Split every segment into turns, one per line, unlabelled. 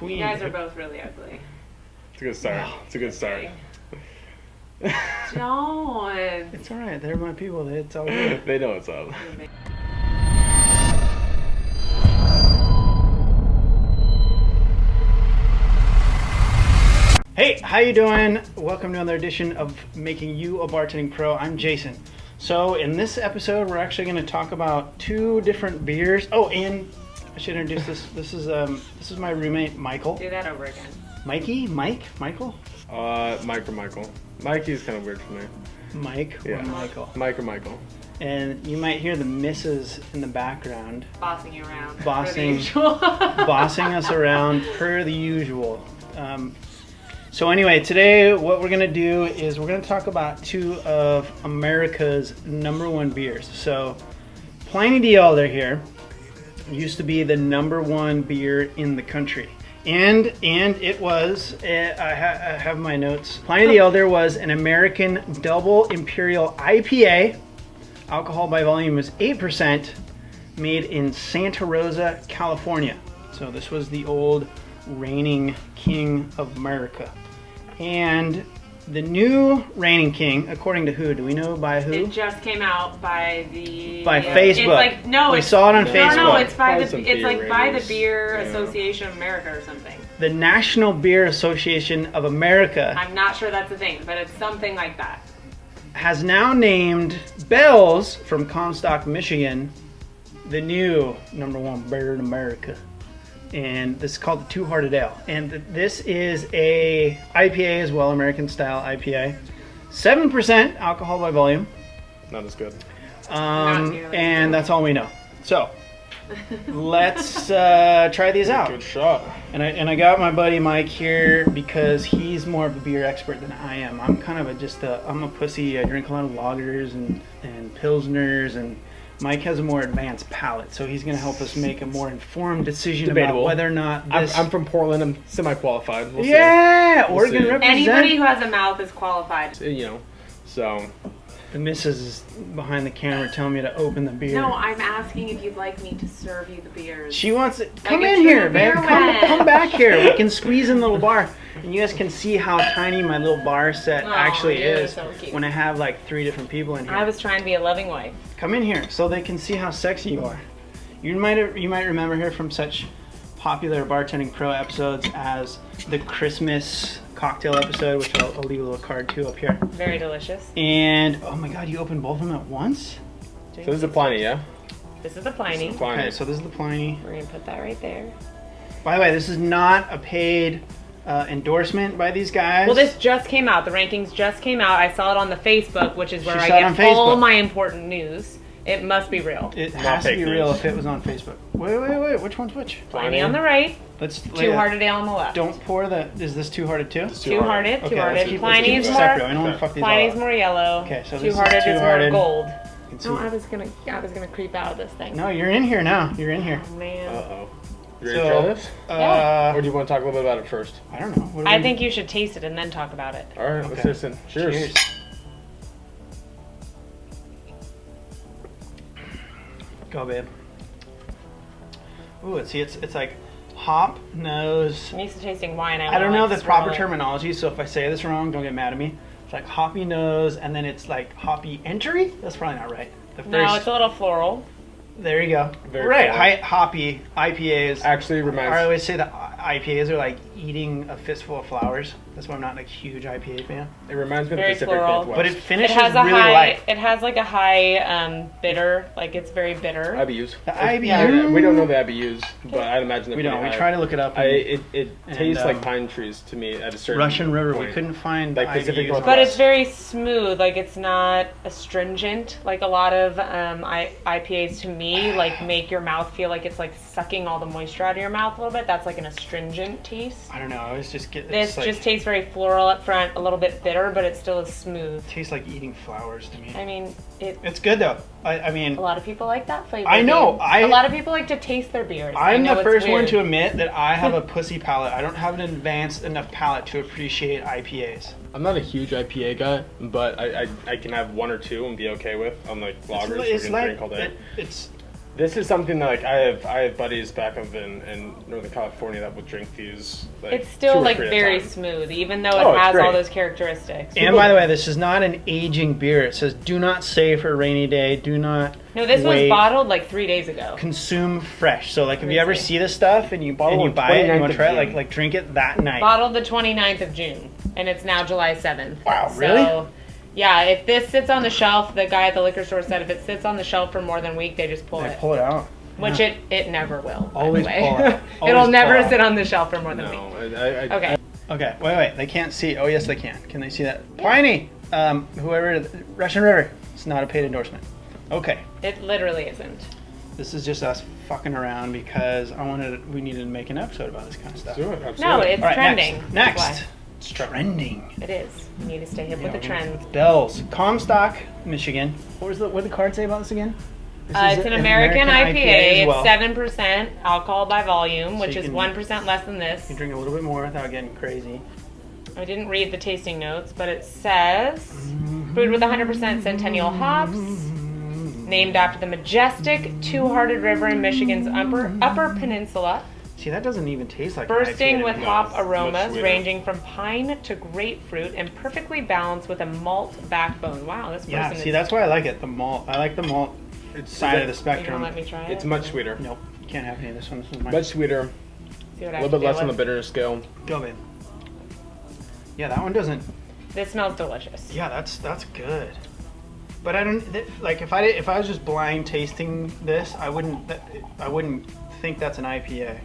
between.
You guys are both really ugly.
It's a good start. It's a good start.
Don't.
It's alright, they're my people. It's all good.
They know what's up.
Hey, how you doing? Welcome to another edition of Making You a Bartending Pro. I'm Jason. So in this episode, we're actually going to talk about two different beers. Oh, and I should introduce this. This is my roommate, Michael.
Do that over again.
Mikey? Mike? Michael?
Mike or Michael. Mikey's kind of weird for me.
Mike or Michael?
Mike or Michael.
And you might hear the missus in the background.
Bossing you around.
Bossing us around per the usual. So anyway, today what we're going to do is we're going to talk about two of America's #1 beers. So Pliny the Elder here used to be the #1 beer in the country. And it was, I have my notes. Pliny the Elder was an American double imperial IPA. Alcohol by volume was 8%, made in Santa Rosa, California. So this was the old reigning king of America. And the new reigning king, according to who? Do we know by who?
It just came out by the...
By Facebook.
It's like, no,
we saw it on Facebook.
No, it's by the... It's like by the
ratings.
Beer Association of America or something.
The National Beer Association of America
I'm not sure that's a thing, but it's something like that.
has now named Bell's from Comstock, Michigan, the new #1 beer in America. And this is called the Two Hearted Ale. And this is a IPA as well, American style IPA. 7% alcohol by volume.
Not as good.
And that's all we know. So let's try these out.
Good shot.
And I got my buddy Mike here because he's more of a beer expert than I am. I'm kind of I'm a pussy. I drink a lot of lagers and pilsners, and Mike has a more advanced palate, so he's going to help us make a more informed decision
Debatable.
about whether or not this...
I'm from Portland. I'm semi-qualified. We'll
yeah,
see.
Oregon
see.
represent.
Anybody who has a mouth is qualified.
You know, so...
The missus is behind the camera telling me to open the beer.
No, I'm asking if you'd like me to serve you the beers.
She wants it.
Like
Come
a
in
true
here, babe.
beer
Come back here. We can squeeze in the little bar. And you guys can see how tiny my little bar set actually
you're
is
so cute.
when I have like 3 different people in here.
I was trying to be a loving wife.
Come in here so they can see how sexy you are. You might remember her from such popular Bartending Pro episodes as the Christmas cocktail episode, which I'll leave a little card too up here.
Very delicious.
And oh my god, you opened both of them at once?
So this is a Pliny, yeah?
This is the Pliny.
Pliny.
Okay, so this is the Pliny.
We're going to put that right there.
By the way, this is not a paid endorsement by these guys.
Well, this just came out. The rankings just came out. I saw it on the Facebook, which is where
She
I
saw it on
get all
Facebook.
my important news. It must be real.
It
Not
has to
fake
be real
news.
if it was on Facebook. Wait, which one's which?
Pliny on the right,
Let's
Two Hearted Ale on the left.
Don't pour the. Is this Two Hearted too?
Two Hearted,
Okay,
Two Hearted.
let's keep
Pliny
it
is
separate. I
more.
don't want to fuck these
Pliny's
all up.
more yellow.
Okay, so this
Two
is
Hearted
Two
is
Hearted.
more gold.
You can see-
No, I was gonna creep out of this thing.
No, you're in here now. You're in here.
Oh, man.
Uh-oh. You ready to try this?
Yeah.
Or do you want to talk a little bit about it first?
I don't know. What do
I
we-
think you should taste it and then talk about it.
All right, let's
Okay.
listen. Cheers.
Cheers. Go, babe. Ooh, it's like hop nose.
I'm used to tasting wine.
I don't know the proper
swirl it.
terminology, so if I say this wrong, don't get mad at me. It's like hoppy nose, and then it's like hoppy entry. That's probably not right. The first,
No, it's a little floral.
there you go.
Very
right,
cool.
hoppy IPAs.
Actually
I
reminds...
always say that IPAs are like eating a fistful of flowers. That's why I'm not like a huge IPA fan.
It reminds me of the
Very
Pacific
floral.
Northwest.
But it
It
finishes
has a
really
high.
light.
It has like a high bitter. Like it's very bitter.
IBUs.
The
Yeah,
IBU.
we don't know the IBUs, but I'd imagine they're
We
pretty
don't. We
high.
try to look it up.
It
And,
tastes like pine trees to me at a certain
Russian River.
point.
We couldn't find
Like Pacific
IBUs.
Northwest.
But it's very smooth. Like it's not astringent. Like a lot of IPAs to me, like make your mouth feel like it's like sucking all the moisture out of your mouth a little bit. That's like an astringent taste.
I don't know. I always just get
This
it's like,
just tastes very floral up front, a little bit bitter, but it still is smooth.
tastes like eating flowers to me.
I mean,
It's good though. I mean,
a lot of people like that flavor.
I know,
A lot of people like to taste their beers. I
I'm
know
the
it's
first one
weird.
to admit that I have a pussy palate. I don't have an advanced enough palate to appreciate IPAs.
I'm not a huge IPA guy, but I can have one or two and be okay with on like lagers.
It's
we can
like
drink all day.
it's
This is something that like I have buddies back up in Northern California that will drink these. Like,
It's still
2 or
like
3 at a
very
time.
smooth, even though
Oh,
it
it's
has all
great.
those characteristics.
And by the way, this is not an aging beer. It says do not save for a rainy day. Do not
No, this was
wait.
bottled like 3 days ago.
Consume fresh. So like if
Let me
you ever
see.
see this stuff and you
Bottle on
buy it and you
29th
want to try it,
of June.
like drink it that night.
Bottled the 29th of June, and it's now July 7th.
Wow, really?
So, yeah, if this sits on the shelf, the guy at the liquor store said if it sits on the shelf for more than a week, they just pull
They
it.
pull it out.
Which
Yeah.
it never will. by
Always
the way.
pull it.
It'll
Always
never
pull it.
sit on the shelf for more than a
No,
week.
I
Okay.
Okay, wait. They can't see. Oh, yes, they can. Can they see that? Pliny, whoever, Russian River. It's not a paid endorsement. Okay,
It literally isn't.
this is just us fucking around because we needed to make an episode about this kind of stuff.
Do it, absolutely.
No, it's
All right,
trending.
Next.
That's
It's trending.
why. It is. You need to stay hip with the
we're gonna-
trends.
Bells, Comstock, Michigan. What did the card say about this again? This is
It's an American IPA.
as well.
It's 7% alcohol by volume, which
you
is
can-
1% less than this.
You drink a little bit more without getting crazy.
I didn't read the tasting notes, but it says brewed with 100% Centennial hops, named after the majestic Two-Hearted River in Michigan's upper peninsula,
See, that doesn't even taste like
bursting
an IPA
with
to me.
hop
it's much
aromas
sweeter.
ranging from pine to grapefruit and perfectly balanced with a malt backbone. Wow, this person
Yeah,
is...
see, that's why I like it. The malt. I like the malt side of the
You
spectrum.
gonna let me try it?
It's much sweeter.
Nope, you can't have any of this one. This is mine.
Much sweeter.
See what I
A
have
little
to
bit less
deal
on the
with?
bitterness scale.
Go, babe. Yeah, that one doesn't.
This smells delicious.
Yeah, that's good. But I don't like if I was just blind tasting this, I wouldn't think that's an IPA.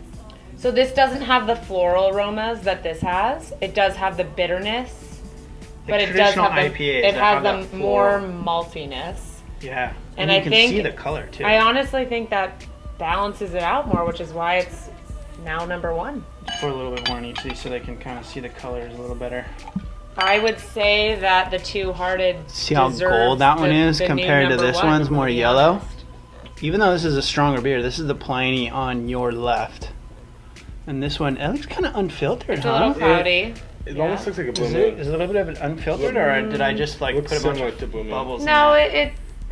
So this doesn't have the floral aromas that this has. It does have the bitterness, but it does
traditional
have the,
IPAs
it
that
has
have that
the more
floral.
maltiness.
Yeah,
And
you
I
can
think-
see the color too.
I honestly think that balances it out more, which is why it's now number 1.
Pour a little bit more in each of these so they can kind of see the colors a little better.
I would say that the Two-Hearted
See how
deserves
gold that one is
the new
compared to
number
this
1,
one's more
to be
yellow?
honest.
Even though this is a stronger beer, this is the Pliny on your left. And this one, it looks kind of unfiltered,
It's a
huh?
little cloudy.
It
Yeah.
almost looks like a blue
Is it
moon.
a little bit of it unfiltered, or did I just like
Looks
put a bunch
similar
of
to Blue Moon.
bubbles in
No,
there?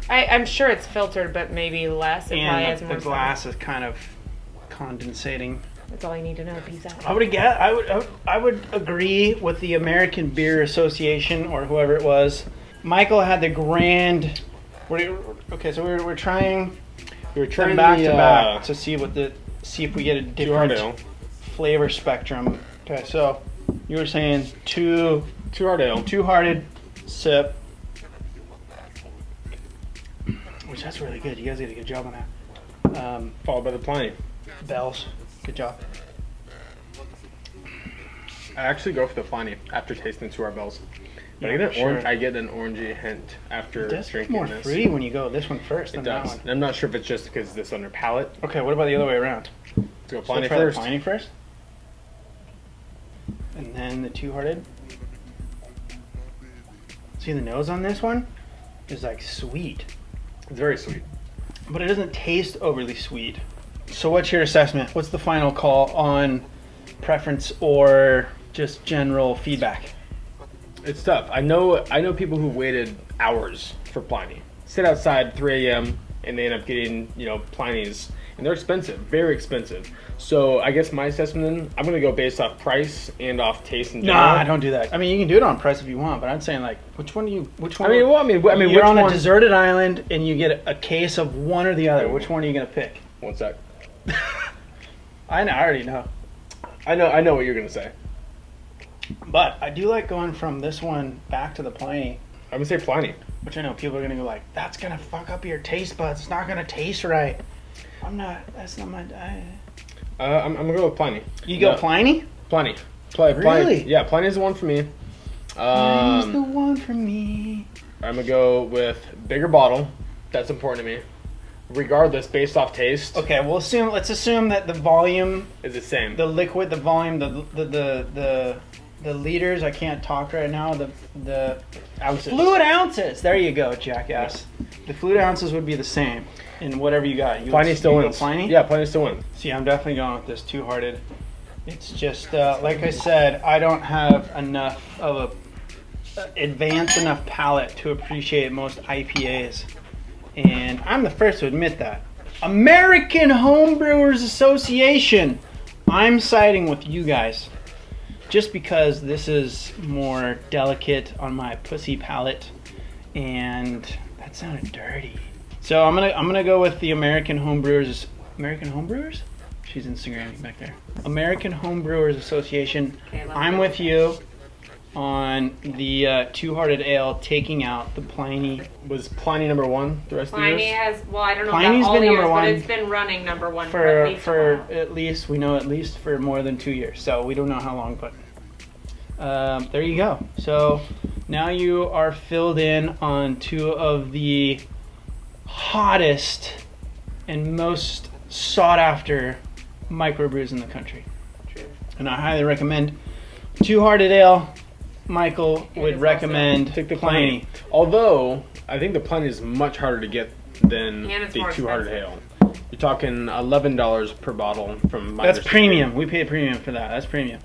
I'm sure it's filtered, but maybe less. It probably has
And
more
the glass is kind of condensating.
That's all you need to know. Peace out.
I would agree with the American Beer Association or whoever it was. Michael had the grand. Okay, so we're trying
We were
them
trying
back
the,
to back to see if we get a different
ale.
flavor spectrum. Okay, so you were saying two
Two-Heart Ale.
Two-Hearted sip, which that's really good. You guys did a good job on that.
Followed by the Pliny.
Bells, good job.
I actually go for the Pliny after tasting Two-Heart Bells. But
Yeah,
I get
for sure.
I get an orangey hint after
It does feel
drinking
more
this.
fruity when you go this one first
It
than that
does.
one.
And I'm not sure if it's just because this on their palate.
Okay, what about the other way around?
Let's go
So
Pliny
try
first.
the Pliny first, and then the Two-Hearted. See, the nose on this one is like sweet,
It's very sweet.
but it doesn't taste overly sweet. So what's your assessment? What's the final call on preference or just general feedback?
It's tough. I know people who waited hours for Pliny. Sit outside 3 a.m. and they end up getting, Pliny's. And they're expensive, very expensive. So I guess my assessment then, I'm going to go based off price and off taste and general.
Nah, don't do that. I mean, you can do it on price if you want, but I'm saying like, which one?
I mean,
You're
which
on a
one?
deserted island and you get a case of one or the other. Which one are you gonna pick?
One sec.
I already know.
I know what you're going to say.
But I do like going from this one back to the Pliny,
I'm going to say Pliny.
which I know people are gonna go like, that's gonna fuck up your taste buds. It's not gonna taste right. That's not my.
I'm going to go with Pliny.
You go
No,
Pliny?
Pliny.
Really?
Pliny. Yeah, Pliny's the one for me.
Pliny's the one for me.
I'm going to go with bigger bottle. That's important to me. Regardless, based off taste,
Okay, let's assume that the volume,
is the same.
the liquid, the volume, the liters. I can't talk right now. The
Ounces.
fluid ounces. There you go, jackass. The fluid ounces would be the same in whatever you got.
Pliny still wins.
Pliny?
Yeah, Pliny still wins.
See, I'm definitely going with this Two-Hearted. It's just like I said, I don't have enough of a advanced enough palate to appreciate most IPAs, and I'm the first to admit that. American Homebrewers Association. I'm siding with you guys. Just because this is more delicate on my pussy palate, and that sounded dirty. So I'm gonna go with the American Homebrewers. American Homebrewers? She's Instagramming back there. American Homebrewers Association.
Okay,
I'm with you on the Two-Hearted Ale taking out the Pliny.
Was Pliny number one the rest of the
Pliny
years?
has, well, I don't know
Pliny's
about all
been
the years,
number one
but it's been running number one for
For
at least a while.
at least we know at least for more than 2 years. So we don't know how long, but there you go. So now you are filled in on two of the hottest and most sought after microbrews in the country.
True.
And I highly recommend Two-Hearted Ale. Michael would
is
recommend
Take the
Pliny.
Although I think the Pliny is much harder to get than
And it's
the
more
Two-Hearted
expensive.
Ale. You're talking $11 per bottle from my
That's
understanding.
premium. We pay a premium for that. That's premium.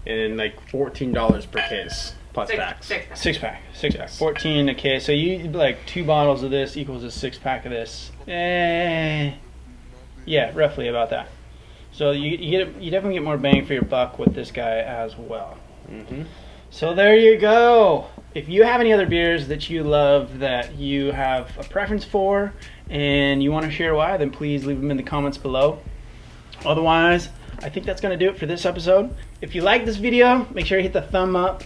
And like $14 per case plus tax.
Six pack.
Six pack.
Yes.
14 a case. So you like 2 bottles of this equals a 6-pack of this. Yeah, roughly about that. So you definitely get more bang for your buck with this guy as well.
Mm-hmm.
So there you go. If you have any other beers that you love that you have a preference for and you want to share why, then please leave them in the comments below. Otherwise, I think that's going to do it for this episode. If you like this video, make sure you hit the thumb up.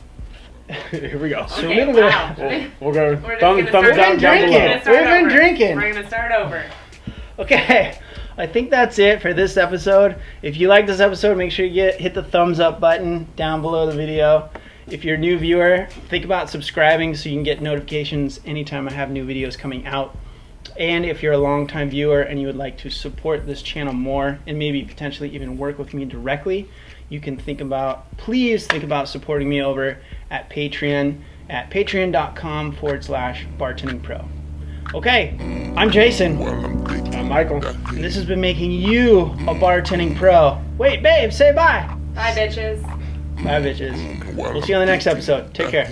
Here we go.
So
Okay,
we're gonna-
wow.
We'll go
We're just
thumbs
gonna
down
start
down
drinking.
below.
We're gonna start
We've been
over.
drinking.
We're gonna start over.
Okay, I think that's it for this episode. If you like this episode, make sure you hit the thumbs up button down below the video. If you're a new viewer, think about subscribing so you can get notifications anytime I have new videos coming out. And if you're a longtime viewer and you would like to support this channel more and maybe potentially even work with me directly, you can please think about supporting me over at Patreon at patreon.com/bartendingpro. Okay, I'm Jason,
I'm Michael.
and this has been making you a bartending pro. Wait, babe, say bye.
Bye, bitches.
Bye, bitches. We'll see you on the next episode. Take care.